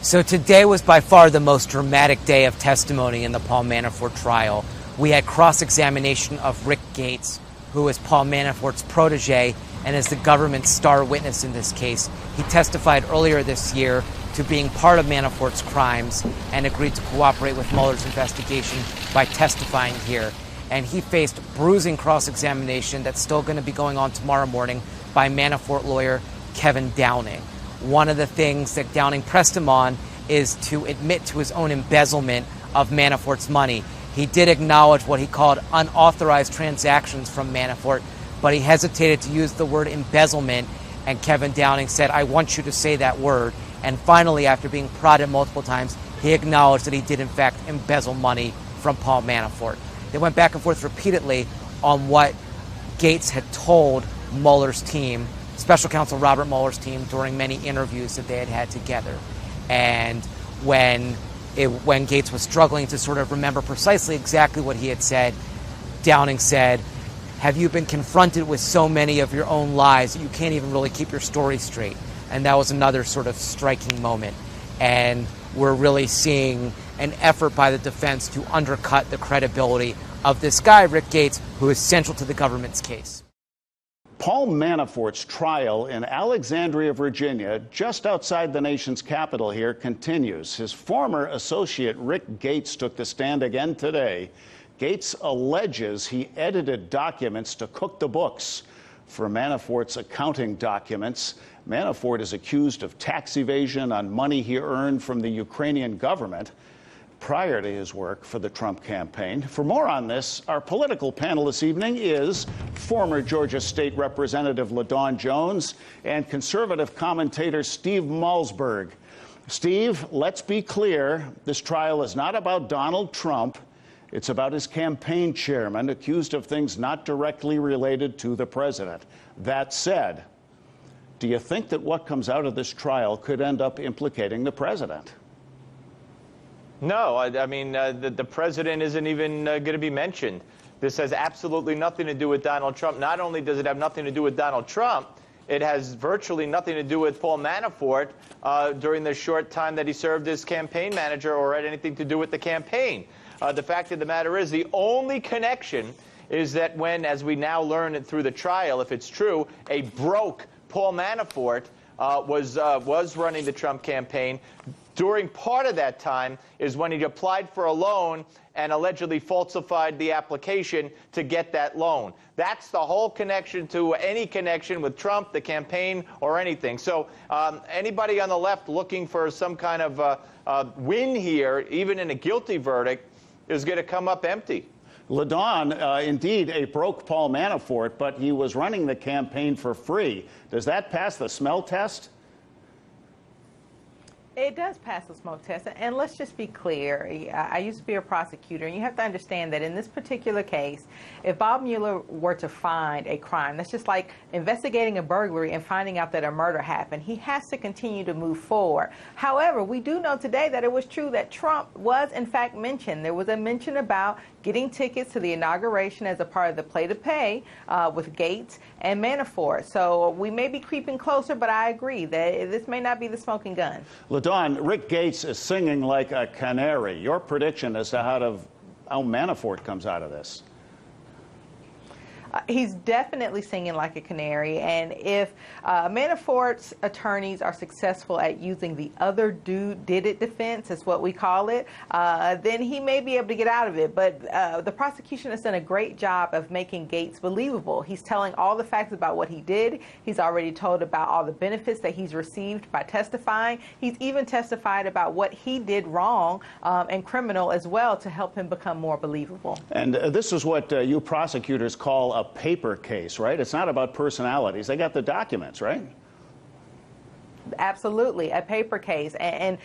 So today was by far the most dramatic day of testimony in the Paul Manafort trial. We had cross-examination of Rick Gates, who is Paul Manafort's protege and is the government's star witness in this case. He testified earlier this year to being part of Manafort's crimes and agreed to cooperate with Mueller's investigation by testifying here. And he faced bruising cross-examination that's still going to be going on tomorrow morning by Manafort lawyer Kevin Downing. One of the things that Downing pressed him on is to admit to his own embezzlement of Manafort's money. He did acknowledge what he called unauthorized transactions from Manafort, but he hesitated to use the word embezzlement, and Kevin Downing said, "I want you to say that word." And finally, after being prodded multiple times, he acknowledged that he did in fact embezzle money from Paul Manafort. They went back and forth repeatedly on what Gates had told Mueller's team, Special Counsel Robert Mueller's team, during many interviews that they had had together. And when Gates was struggling to sort of remember precisely exactly what he had said, Downing said, "Have you been confronted with so many of your own lies that you can't even really keep your story straight?" And that was another sort of striking moment. And we're really seeing an effort by the defense to undercut the credibility of this guy, Rick Gates, who is central to the government's case. Paul Manafort's trial in Alexandria, Virginia, just outside the nation's capital here, continues. His former associate, Rick Gates, took the stand again today. Gates alleges he edited documents to cook the books for Manafort's accounting documents. Manafort is accused of tax evasion on money he earned from the Ukrainian government prior to his work for the Trump campaign. For more on this, our political panel this evening is former Georgia State Representative LaDawn Jones and conservative commentator Steve Malzberg. Steve, let's be clear, this trial is not about Donald Trump. It's about his campaign chairman accused of things not directly related to the president. That said, do you think that what comes out of this trial could end up implicating the president? No, I mean, the president isn't even going to be mentioned. This has absolutely nothing to do with Donald Trump. Not only does it have nothing to do with Donald Trump, it has virtually nothing to do with Paul Manafort during the short time that he served as campaign manager or had anything to do with the campaign. The fact of the matter is the only connection is that when, as we now learn it through the trial, if it's true, a broke Paul Manafort was running the Trump campaign. During part of that time is when he applied for a loan and allegedly falsified the application to get that loan. That's the whole connection to any connection with Trump, the campaign, or anything. So anybody on the left looking for some kind of win here, even in a guilty verdict, is going to come up empty. LaDawn, indeed, a broke Paul Manafort, but he was running the campaign for free. Does that pass the smell test? It does pass the smoke test, and let's just be clear. I used to be a prosecutor, and you have to understand that in this particular case, if Bob Mueller were to find a crime, that's just like investigating a burglary and finding out that a murder happened. He has to continue to move forward. However, we do know today that it was true that Trump was, in fact, mentioned. There was a mention about getting tickets to the inauguration as a part of the play to pay with Gates and Manafort. So we may be creeping closer, but I agree that this may not be the smoking gun. LaDawn, Rick Gates is singing like a canary. Your prediction as to how Manafort comes out of this? He's definitely singing like a canary, and if Manafort's attorneys are successful at using the other dude did it defense, is what we call it, then he may be able to get out of it. But the prosecution has done a great job of making Gates believable. He's telling all the facts about what he did. He's already told about all the benefits that he's received by testifying. He's even testified about what he did wrong and criminal as well to help him become more believable. And this is what you prosecutors call a paper case, right? It's not about personalities. They got the documents, right? Absolutely, a paper case. And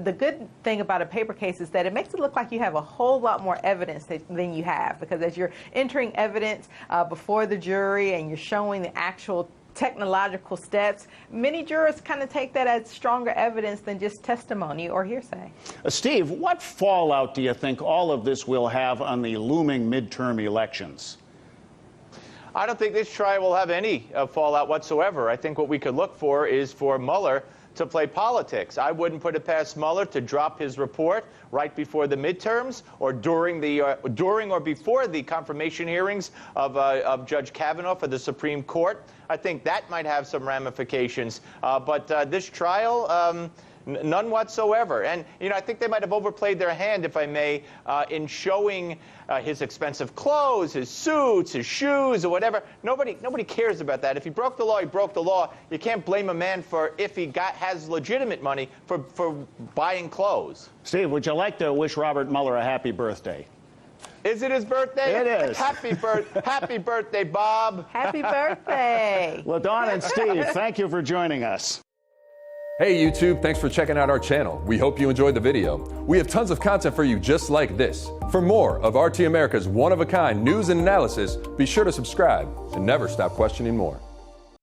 the good thing about a paper case is that it makes it look like you have a whole lot more evidence than you have, because as you're entering evidence before the jury and you're showing the actual technological steps, many jurors kind of take that as stronger evidence than just testimony or hearsay. Steve, what fallout do you think all of this will have on the looming midterm elections? I don't think this trial will have any fallout whatsoever. I think what we could look for is for Mueller to play politics. I wouldn't put it past Mueller to drop his report right before the midterms or during or before the confirmation hearings of Judge Kavanaugh for the Supreme Court. I think that might have some ramifications. But this trial, none whatsoever. And, you know, I think they might have overplayed their hand, if I may, in showing his expensive clothes, his suits, his shoes, or whatever. Nobody cares about that. If he broke the law, he broke the law. You can't blame a man for if he has legitimate money for buying clothes. Steve, would you like to wish Robert Mueller a happy birthday? Is it his birthday? It is. Happy birthday, Bob. Happy birthday. LaDawn and Steve, thank you for joining us. Hey YouTube, thanks for checking out our channel. We hope you enjoyed the video. We have tons of content for you just like this. For more of RT America's one-of-a-kind news and analysis, be sure to subscribe and never stop questioning more.